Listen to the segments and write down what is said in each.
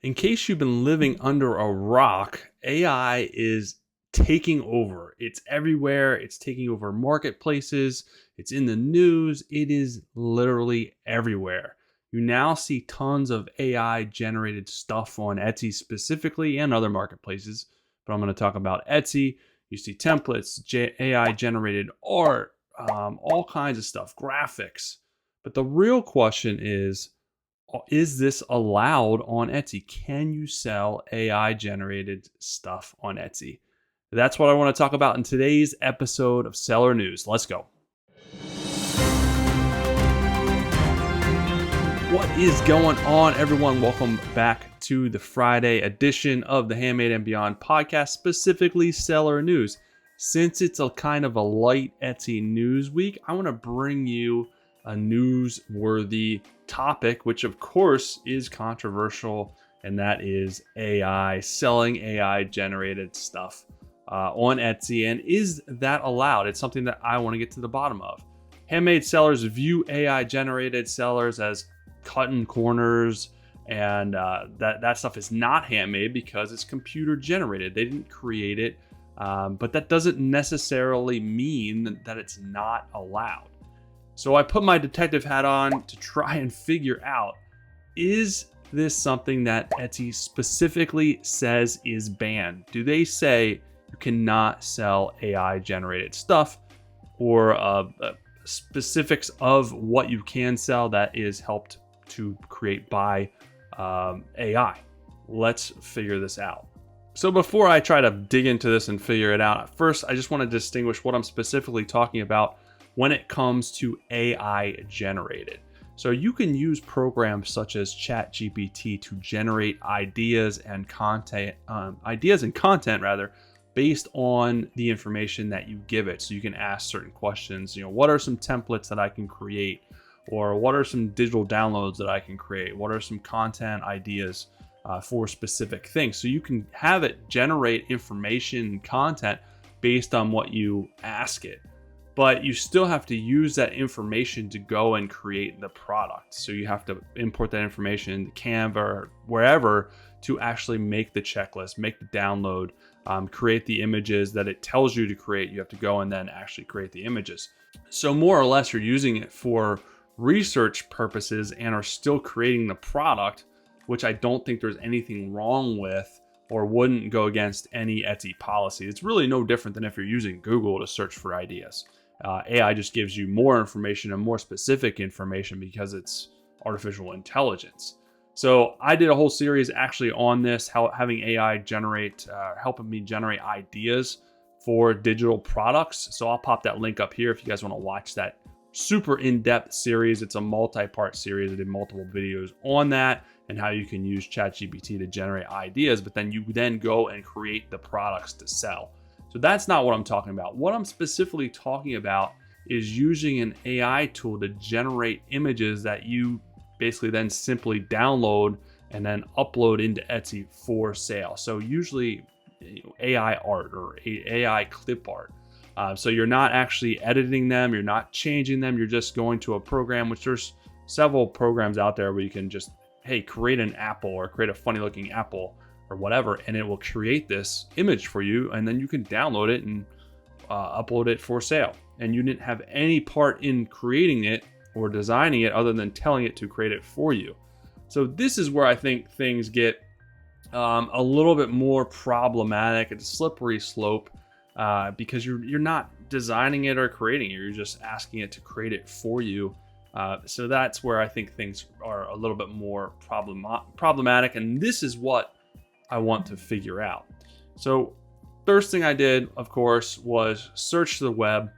In case you've been living under a rock, AI is taking over. It's everywhere. It's taking over marketplaces. It's in the news. It is literally everywhere. You now see tons of AI generated stuff on Etsy specifically and other marketplaces, but I'm going to talk about Etsy. You see templates, AI generated art, all kinds of stuff, graphics. But the real question is this allowed on Etsy? Can you sell AI generated stuff on Etsy? That's what I want to talk about in today's episode of Seller News. Let's go. What is going on, everyone? Welcome back to the Friday edition of the Handmade and Beyond podcast, specifically Seller News. Since it's a kind of a light Etsy news week, I want to bring you a newsworthy topic, which of course is controversial, and that is AI, selling AI generated stuff on Etsy. And is that allowed? It's something that I want to get to the bottom of. Handmade sellers view AI generated sellers as cutting corners, and that stuff is not handmade because it's computer generated. They didn't create it, but that doesn't necessarily mean that it's not allowed. So I put my detective hat on to try and figure out, is this something that Etsy specifically says is banned? Do they say you cannot sell AI generated stuff, or specifics of what you can sell that is helped to create by AI? Let's figure this out. So before I try to dig into this and figure it out, first I just want to distinguish what I'm specifically talking about when it comes to AI generated. So you can use programs such as ChatGPT to generate ideas and content based on the information that you give it. So you can ask certain questions, what are some templates that I can create? Or what are some digital downloads that I can create? What are some content ideas for specific things? So you can have it generate information and content based on what you ask it. But you still have to use that information to go and create the product. So you have to import that information into Canva or wherever to actually make the checklist, make the download, create the images that it tells you to create. You have to go and then actually create the images. So more or less, you're using it for research purposes and are still creating the product, which I don't think there's anything wrong with or wouldn't go against any Etsy policy. It's really no different than if you're using Google to search for ideas. AI just gives you more information and more specific information because it's artificial intelligence. So I did a whole series actually on this, how having AI helping me generate ideas for digital products. So I'll pop that link up here if you guys want to watch that super in-depth series. It's a multi-part series. I did multiple videos on that and how you can use ChatGPT to generate ideas, but then you go and create the products to sell. So that's not what I'm talking about. What I'm specifically talking about is using an AI tool to generate images that you basically then simply download and then upload into Etsy for sale. So usually AI art or AI clip art. So you're not actually editing them, you're not changing them, you're just going to a program, which there's several programs out there where you can just, create an apple or create a funny looking apple or whatever, and it will create this image for you, and then you can download it and upload it for sale. And you didn't have any part in creating it or designing it other than telling it to create it for you. So this is where I think things get a little bit more problematic. It's a slippery slope because you're not designing it or creating it. You're just asking it to create it for you. So that's where I think things are a little bit more problematic. And this is what I want to figure out. So first thing I did, of course, was search the web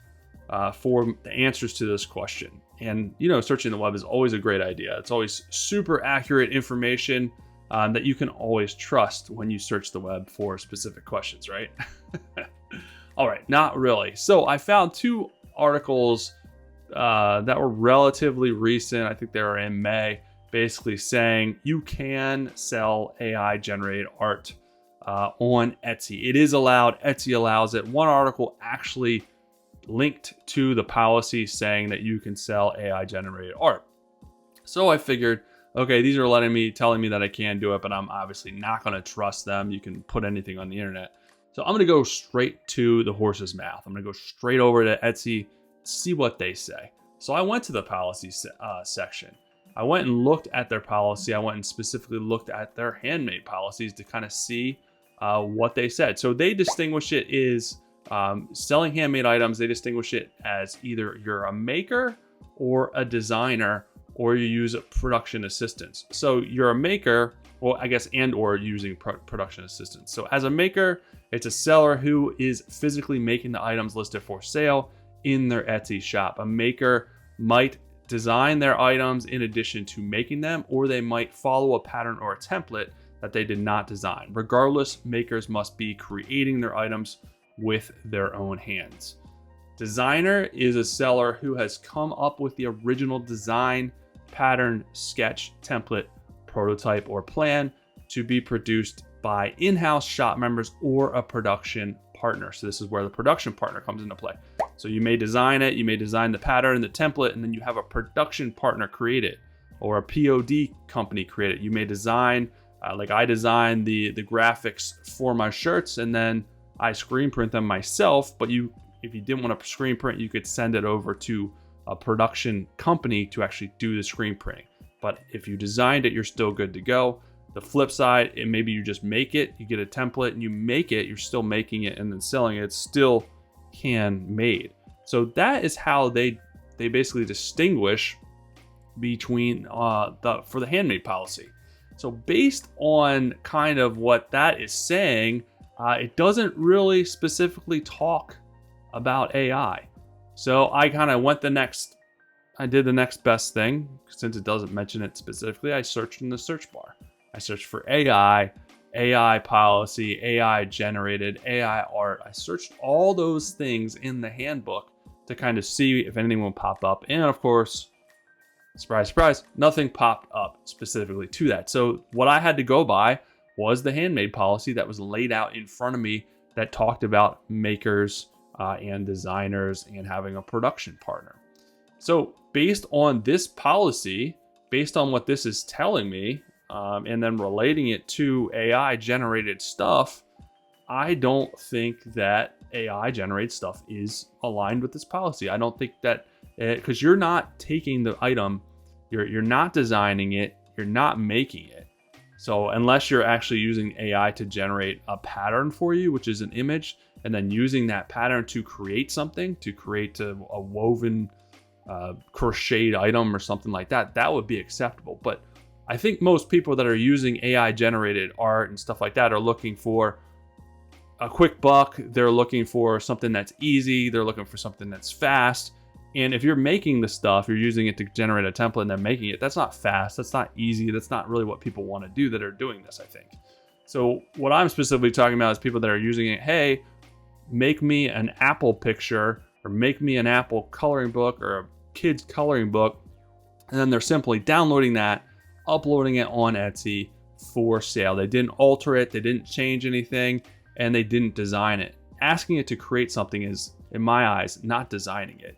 for the answers to this question. And, searching the web is always a great idea. It's always super accurate information that you can always trust when you search the web for specific questions, right? All right, not really. So I found two articles that were relatively recent. I think they were in May, basically saying you can sell AI generated art on Etsy. It is allowed. Etsy allows it. One article actually linked to the policy saying that you can sell AI generated art. So I figured okay, these are telling me that I can do it, but I'm obviously not going to trust them. You can put anything on the internet. So I'm going to go straight to the horse's mouth. I'm going to go straight over to Etsy, see what they say. So I went to the policy section. I went and looked at their policy. I went and specifically looked at their handmade policies to kind of see what they said. So they distinguish it as selling handmade items. They distinguish it as either you're a maker or a designer, or you use production assistance. So you're a maker, well, I guess, and or using production assistance. So as a maker, it's a seller who is physically making the items listed for sale in their Etsy shop. A maker might design their items in addition to making them, or they might follow a pattern or a template that they did not design. Regardless, makers must be creating their items with their own hands. Designer is a seller who has come up with the original design, pattern, sketch, template, prototype, or plan to be produced by in-house shop members or a production partner. So this is where the production partner comes into play. So you may design it, you may design the pattern, the template, and then you have a production partner create it, or a POD company create it. You may design, like I designed the graphics for my shirts, and then I screen print them myself. But if you didn't want to screen print, you could send it over to a production company to actually do the screen printing. But if you designed it, you're still good to go. The flip side, maybe you just make it, you get a template and you make it, you're still making it and then selling it. It's still handmade. So that is how they basically distinguish between for the handmade policy. So based on kind of what that is saying, it doesn't really specifically talk about AI. So I kind of did the next best thing. Since it doesn't mention it specifically, I searched in the search bar. I searched for AI policy, AI generated, AI art. I searched all those things in the handbook to kind of see if anything will pop up. And of course, surprise, surprise, nothing popped up specifically to that. So what I had to go by was the handmade policy that was laid out in front of me that talked about makers and designers and having a production partner. So based on this policy, based on what this is telling me, and then relating it to AI generated stuff, I don't think that AI generated stuff is aligned with this policy. I don't think that, because you're not taking the item, you're not designing it, you're not making it. So unless you're actually using AI to generate a pattern for you, which is an image, and then using that pattern to create something, to create a woven crocheted item or something like that, that would be acceptable. But I think most people that are using AI generated art and stuff like that are looking for a quick buck. They're looking for something that's easy. They're looking for something that's fast. And if you're making the stuff, you're using it to generate a template and then making it, that's not fast. That's not easy. That's not really what people want to do that are doing this, I think. So what I'm specifically talking about is people that are using it. Hey, make me an apple picture, or make me an apple coloring book, or a kid's coloring book. And then they're simply downloading that, uploading it on Etsy for sale. They didn't alter it, they didn't change anything, and they didn't design it. Asking it to create something is, in my eyes, not designing it.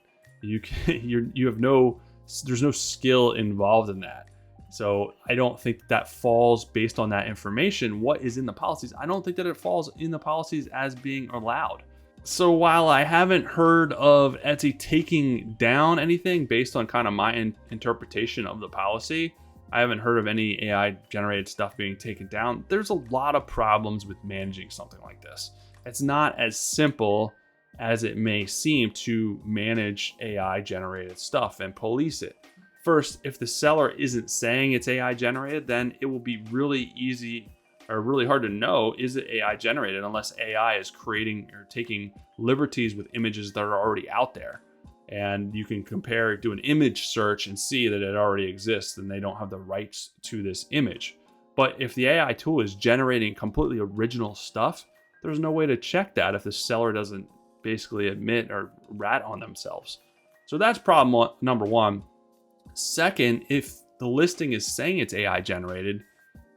There's no skill involved in that. So I don't think that falls based on that information. What is in the policies? I don't think that it falls in the policies as being allowed. So while I haven't heard of Etsy taking down anything based on kind of my interpretation of the policy, I haven't heard of any AI generated stuff being taken down. There's a lot of problems with managing something like this. It's not as simple as it may seem to manage AI generated stuff and police it. First, if the seller isn't saying it's AI generated, then it will be really easy or really hard to know, is it AI generated, unless AI is creating or taking liberties with images that are already out there. And you can do an image search and see that it already exists and they don't have the rights to this image. But if the AI tool is generating completely original stuff, there's no way to check that if the seller doesn't basically admit or rat on themselves. So that's problem number one. Second, if the listing is saying it's AI generated,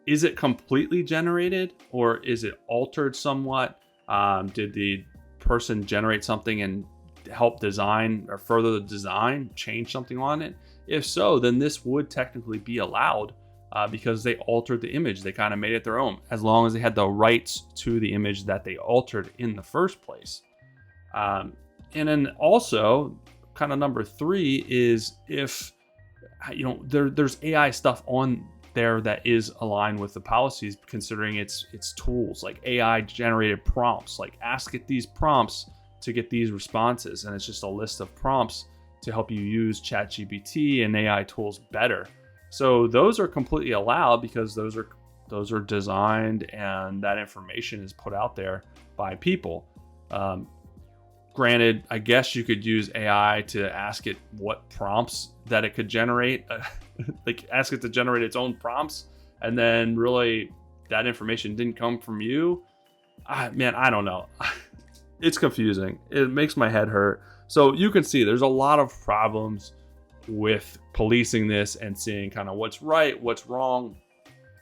is it completely generated or is it altered somewhat? Did the person generate something and help design or further the design, change something on it? If so, then this would technically be allowed because they altered the image. They kind of made it their own, as long as they had the rights to the image that they altered in the first place. And then also, kind of number 3 is if there's AI stuff on there that is aligned with the policies, considering its tools, like AI generated prompts, like ask it these prompts to get these responses, and it's just a list of prompts to help you use ChatGPT and AI tools better. So those are completely allowed because those are designed and that information is put out there by people. Granted, I guess you could use AI to ask it what prompts that it could generate, like ask it to generate its own prompts, and then really that information didn't come from you. Man, I don't know. It's confusing. It makes my head hurt. So you can see there's a lot of problems with policing this and seeing kind of what's right, what's wrong.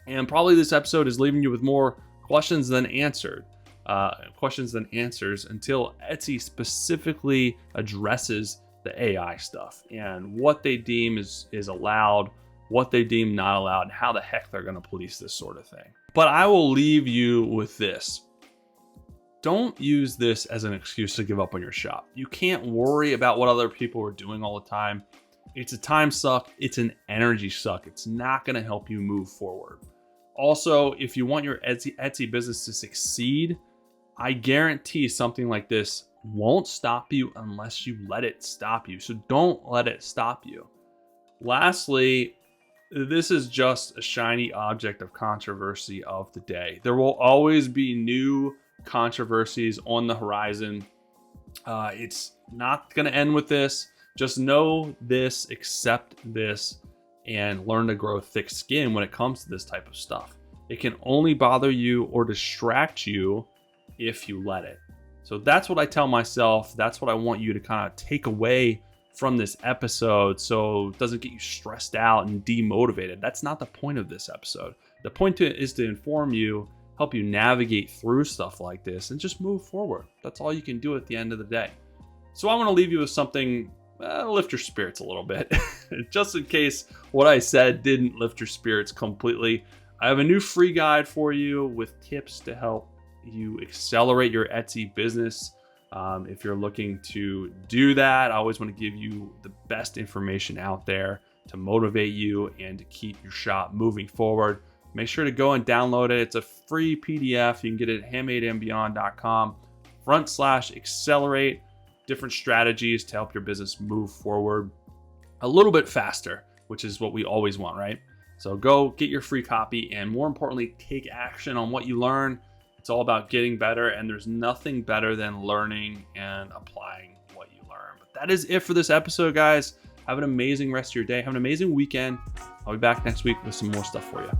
And probably this episode is leaving you with more questions than answers until Etsy specifically addresses the AI stuff and what they deem is allowed, what they deem not allowed, and how the heck they're going to police this sort of thing. But I will leave you with this. Don't use this as an excuse to give up on your shop. You can't worry about what other people are doing all the time. It's a time suck. It's an energy suck. It's not going to help you move forward. Also, if you want your Etsy business to succeed, I guarantee something like this won't stop you unless you let it stop you. So don't let it stop you. Lastly, this is just a shiny object of controversy of the day. There will always be new controversies on the horizon. It's not going to end with this. Just know this, accept this, and learn to grow thick skin when it comes to this type of stuff. It can only bother you or distract you if you let it. So that's what I tell myself. That's what I want you to kind of take away from this episode, so it doesn't get you stressed out and demotivated. That's not the point of this episode. The point is to inform you, help you navigate through stuff like this, and just move forward. That's all you can do at the end of the day. So I want to leave you with something, lift your spirits a little bit. Just in case what I said didn't lift your spirits completely, I have a new free guide for you with tips to help you accelerate your Etsy business. If you're looking to do that, I always want to give you the best information out there to motivate you and to keep your shop moving forward. Make sure to go and download it. It's a free PDF. You can get it at handmadeandbeyond.com/accelerate. Different strategies to help your business move forward a little bit faster, which is what we always want, right? So go get your free copy, and more importantly, take action on what you learn. It's all about getting better, and there's nothing better than learning and applying what you learn. But that is it for this episode, guys. Have an amazing rest of your day. Have an amazing weekend. I'll be back next week with some more stuff for you.